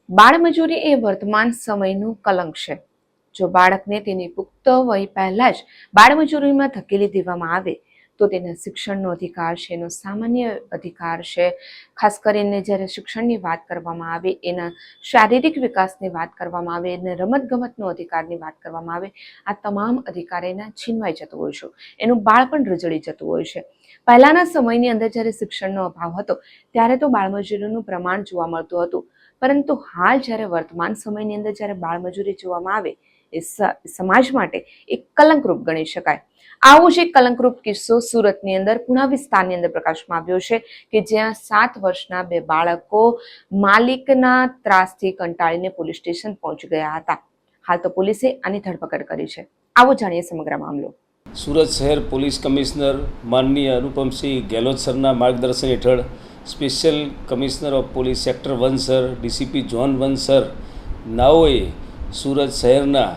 બાળમજૂરી એ વર્તમાન સમયનું કલંક છે. જો બાળકને તેની પુખ્ત વય પહેલા જ બાળમજૂરીમાં ધકેલી દેવામાં આવે તો તેના શિક્ષણનો અધિકાર છે, એનો સામાન્ય અધિકાર છે. ખાસ કરીને જ્યારે શિક્ષણની વાત કરવામાં આવે, એના શારીરિક વિકાસની વાત કરવામાં આવે, એને રમતગમતનો અધિકારની વાત કરવામાં આવે, આ તમામ અધિકાર એના છીનવાઈ જતો હોય છે, એનું બાળપણ રજળી જતું હોય છે. પહેલાના સમયની અંદર જ્યારે શિક્ષણનો અભાવ હતો ત્યારે તો બાળમજૂરીનું પ્રમાણ જોવા મળતું હતું, પરંતુ હાલ જ્યારે વર્તમાન સમયની અંદર જ્યારે બાળમજૂરી જોવામાં આવે એ સમાજ માટે એક કલંકરૂપ ગણી શકાય. આવો જ એક કલંકરૂપ કિસ્સો સુરતની અંદર પુણા વિસ્તારની અંદર પ્રકાશમાં આવ્યો છે કે જ્યાં 7 વર્ષના 2 બાળકો માલિકના ત્રાસથી કંટાળીને પોલીસ સ્ટેશન પહોંચી ગયા હતા. હાલ તો પોલીસે આની ધરપકડ કરી છે. આવો જાણીએ સમગ્ર મામલો. સુરત શહેર પોલીસ કમિશનર માનનીય અનુપમસિંહ ગેહલોત સરના માર્ગદર્શન હેઠળ special commissioner of police sector 1 sir, DCP zone 1 sir નાઓએ સુરત શહેરના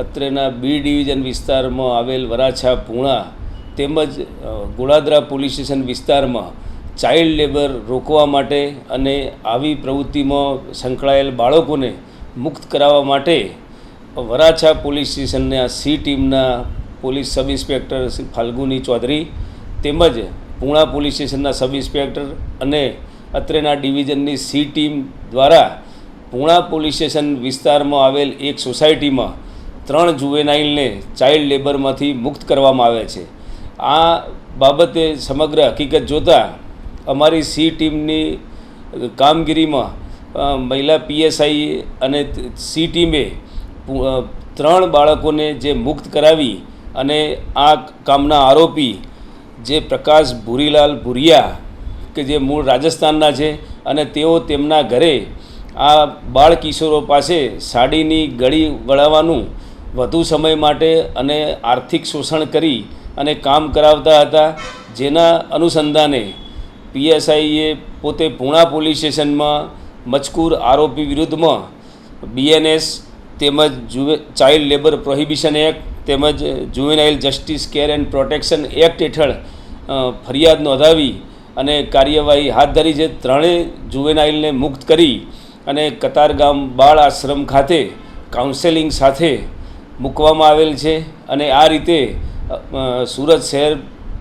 અત્રેના બી ડિવિઝન વિસ્તારમાં આવેલ વરાછા, પૂણા તેમજ ગોળાદરા પોલીસ સ્ટેશન વિસ્તારમાં ચાઇલ્ડ લેબર રોકવા માટે અને આવી પ્રવૃત્તિમાં સંકળાયેલ બાળકોને મુક્ત કરાવવા માટે વરાછા પોલીસ સ્ટેશનના સી ટીમના police sub inspector Shri Falguni Chaudhary તેમજ પૂણા પોલીસ સ્ટેશનના સબ ઇન્સ્પેક્ટર અને અત્રેના ડિવિઝનની સી ટીમ દ્વારા પૂણા પોલીસ સ્ટેશન વિસ્તારમાં આવેલ એક સોસાયટીમાં 3 જુવેનાઇલને ચાઇલ્ડ લેબરમાંથી મુક્ત કરવામાં આવે છે. આ બાબતે સમગ્ર હકીકત જોતાં અમારી સી ટીમની કામગીરીમાં મહિલા પીએસઆઈ અને સી ટીમે 3 બાળકોને જે મુક્ત કરાવી અને આ કામના આરોપી જે પ્રકાશ ભૂરીલાલ ભુરિયા કે જે મૂળ રાજસ્થાનના છે અને તેઓ તેમના ઘરે આ બાળ કિશોરો પાસે સાડીની ગળી વળાવવાનું વધુ સમય માટે અને આર્થિક શોષણ કરી અને કામ કરાવતા હતા. જેના અનુસંધાને પીએસઆઈએ પોતે પૂણા પોલીસ સ્ટેશનમાં મજકૂર આરોપી વિરુદ્ધમાં બીએનએસ તેમજ ચાઇલ્ડ લેબર પ્રોહિબિશન એક્ટ તેમજ juvenile justice care and protection act હેઠળ ફરિયાદ નોંધાવી અને કાર્યવાહી હાથ ધરી છે. 3 જુવેનાઇલને મુક્ત કરી અને કતારગામ બાળ આશ્રમ ખાતે કાઉન્સેલિંગ સાથે મૂકવામાં આવેલ છે. અને આ રીતે સુરત શહેર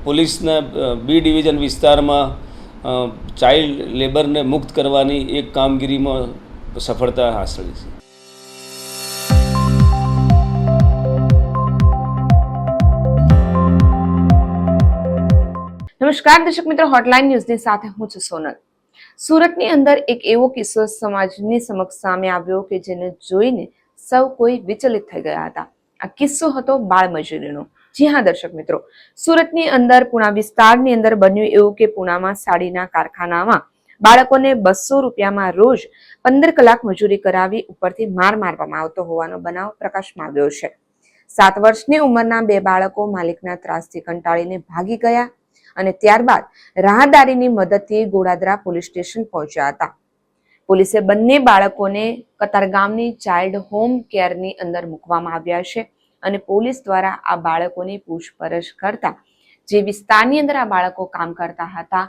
પોલીસના બી ડિવિઝન વિસ્તારમાં ચાઇલ્ડ લેબરને મુક્ત કરવાની એક કામગીરીમાં સફળતા હાંસલ છે. નમસ્કાર દર્શક મિત્રો, હોટલાઇન ન્યૂઝની સાથે હું છું સોનલ. સુરતની અંદર એક એવો કિસ્સો સમાજની સમક્ષ સામે આવ્યો કે જેને જોઈને સૌ કોઈ વિચલિત થઈ ગયા હતા. આ કિસ્સો હતો બાળમજૂરીનો. જી હા દર્શક મિત્રો, સુરતની અંદર પુણા વિસ્તારની અંદર બન્યું એવું કે પુણામાં સાડીના કારખાનામાં બાળકોને 200 રૂપિયામાં રોજ 15 કલાક મજૂરી કરાવી ઉપરથી માર મારવામાં આવતો હોવાનો બનાવ પ્રકાશમાં આવ્યો છે. 7 વર્ષની ઉંમરના 2 બાળકો માલિકના ત્રાસથી કંટાળીને ભાગી ગયા અને ત્યારબાદ રાહદારીની મદદથી ગોળાદરા પોલીસ સ્ટેશન પહોંચ્યા હતા. પોલીસે બંને બાળકોને કતારગામની ચાઇલ્ડ હોમ કેરની અંદર મૂકવામાં આવ્યા છે અને પોલીસ દ્વારા આ બાળકોની પૂછપરછ કરતા જે વિસ્તારની અંદર આ બાળકો કામ કરતા હતા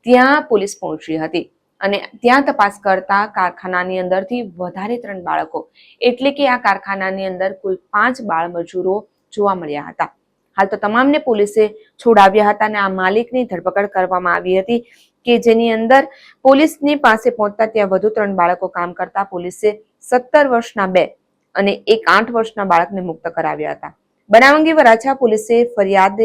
ત્યાં પોલીસ પહોંચી હતી અને ત્યાં તપાસ કરતા કારખાનાની અંદરથી વધારે 3 બાળકો એટલે કે આ કારખાનાની અંદર કુલ 5 બાળમજૂરો જોવા મળ્યા હતા. હાલ તો તમામને પોલીસે છોડાવ્યા હતા અને આ માલિકની ધરપકડ કરવામાં આવી હતી કે જેની અંદર પોલીસની પાસે પહોંચતા ત્યાં વધુ 3 બાળકો કામ કરતા પોલીસે 17 વર્ષના 2 અને એક 8 વર્ષના બાળકને મુક્ત કરાવ્યા હતા. બનાવ અંગે વરાછા પોલીસે ફરિયાદ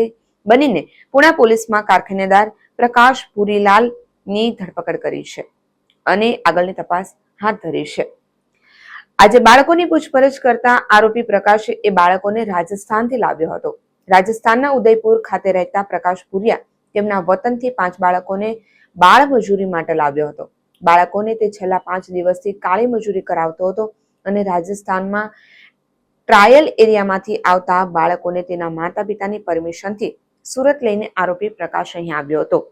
બનીને પુણા પોલીસમાં કારખાનેદાર પ્રકાશ ભૂરીલાલની ધરપકડ કરી છે અને આગળની તપાસ હાથ ધરી છે. આજે બાળકોની પૂછપરછ કરતા આરોપી પ્રકાશ એ બાળકોને રાજસ્થાનથી લાવ્યો હતો. રાજસ્થાનના ઉદયપુર ખાતે રહેતા પ્રકાશ ભુરિયા તેમના વતનથી 5 બાળકોને બાળ મજૂરી માટે લાવ્યો હતો. બાળકોને તે છેલ્લા 5 દિવસથી કાળી મજૂરી કરાવતો હતો અને રાજસ્થાનમાં ટ્રાયલ એરિયામાંથી આવતા બાળકોને તેના માતા પિતાની પરમિશનથી સુરત લઈને આરોપી પ્રકાશ અહીં આવ્યો હતો.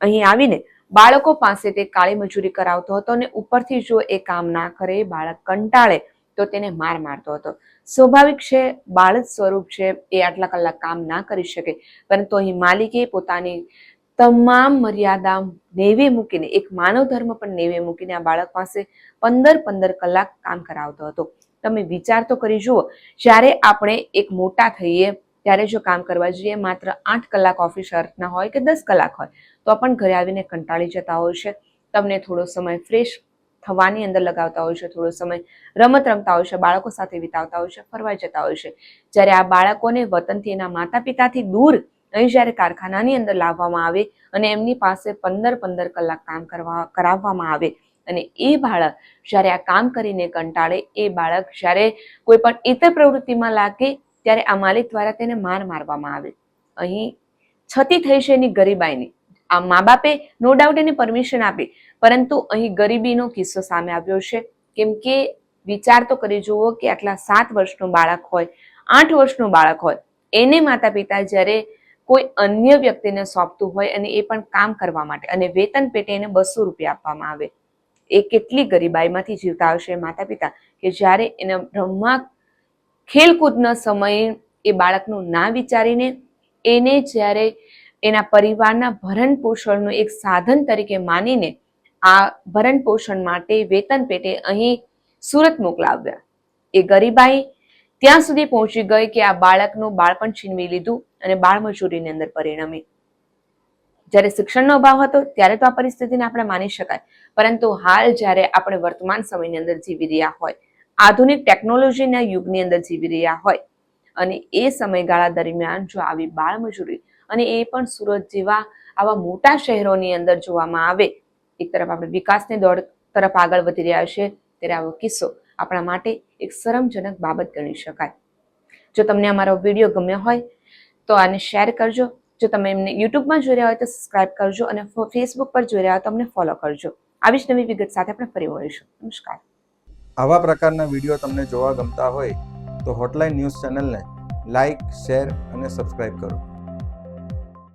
અહીં આવીને બાળકો પાસે તે કાળી મજૂરી કરાવતો હતો અને ઉપરથી જો એ કામ ના કરે, બાળક કંટાળે તો તેને માર મારતો હતો. સ્વાભાવિક છે, બાળક સ્વરૂપ છે, એ આટલા કલાક કામ ના કરી શકે, પરંતુ અહીં માલિકે પોતાની તમામ મર્યાદા નેવે મૂકીને, એક માનવ ધર્મ પણ નેવે મૂકીને આ બાળક પાસે 15 કલાક કામ કરાવતો હતો. તમે વિચાર તો કરી જુઓ, જ્યારે આપણે એક મોટા થઈએ ત્યારે જો કામ કરવા જઈએ, માત્ર 8 કલાક ઓફિસ અર્થના હોય કે 10 કલાક હોય, તો પણ ઘરે આવીને કંટાળી જતા હોય છે. તમને થોડો સમય ફ્રેશ થવાની અંદર લગાવતા હોય છે, થોડો સમય રમત રમતા હોય છે, બાળકો સાથે વિતાવતા હોય છે, ફરવા જતા હોય છે. જ્યારે આ બાળકોને વતનથી, એના માતા પિતાથી દૂર અહીં જ્યારે કારખાનાની અંદર લાવવામાં આવે અને એમની પાસે 15 કલાક કામ કરાવવામાં આવે, અને એ બાળક જ્યારે આ કામ કરીને કંટાળે, એ બાળક જ્યારે કોઈ પણ ઇતર પ્રવૃત્તિમાં લાગે ત્યારે આ માલિક દ્વારા તેને મારવામાં આવે. અહીં છતી થઈ છે એની ગરીબાઈની. આ મા બાપે નો ડાઉટ એને પરમિશન આપી, પરંતુ અહીં ગરીબીનો કિસ્સો સામે આવ્યો છે. કેમ કે વિચાર તો કરી જુઓ કે આટલા 7 વર્ષનું બાળક હોય, 8 વર્ષનું બાળક હોય, એને માતા પિતા જ્યારે કોઈ અન્ય વ્યક્તિને સોંપતું હોય અને એ પણ કામ કરવા માટે, અને વેતન પેટે એને 200 રૂપિયા આપવામાં આવે, એ કેટલી ગરીબાઈમાંથી જીવતા હશે માતા પિતા, કે જ્યારે એના રમવા ખેલકૂદના સમયે એ બાળકનું ના વિચારીને એને જ્યારે એના પરિવારના ભરણ પોષણનું એક સાધન તરીકે માનીને આ ભરણ પોષણ માટે વેતન પેટે અહીં સુરત મોકલાવ્યા. એ ગરીબાઈ ત્યાં સુધી પહોંચી ગઈ કે આ બાળકનું બાળપણ છીનવી લીધું અને બાળમજૂરીની અંદર પરિણમી. જ્યારે શિક્ષણનો અભાવ હતો ત્યારે તો આ પરિસ્થિતિને આપણે માની શકાય, પરંતુ હાલ જ્યારે આપણે વર્તમાન સમયની અંદર જીવી રહ્યા હોય, આધુનિક ટેકનોલોજીના યુગની અંદર જીવી રહ્યા હોય, અને એ સમયગાળા દરમિયાન જો આવી બાળમજૂરી, અને એ પણ સુરત જેવા આવા મોટા શહેરોની અંદર જોવામાં આવે, એક તરફ આપણે વિકાસની દોડ તરફ આગળ વધી રહ્યા છે, ત્યારે આવો કિસ્સો આપણા માટે એક શરમજનક બાબત ગણી શકાય. જો તમને અમારો વિડીયો ગમ્યો હોય તો આને શેર કરજો. જો તમે એમને યુટ્યુબમાં જોઈ રહ્યા હોય તો સબસ્ક્રાઇબ કરજો, અને ફેસબુક પર જોઈ રહ્યા હોય તો અમને ફોલો કરજો. આવી જ નવી વિગત સાથે આપણે ફરી મળીશું. નમસ્કાર. આવા પ્રકારના વિડીયો તમને જોવા ગમતા હોય તો હોટલાઇન ન્યૂઝ ચેનલને લાઇક, શેર અને સબસ્ક્રાઇબ કરો.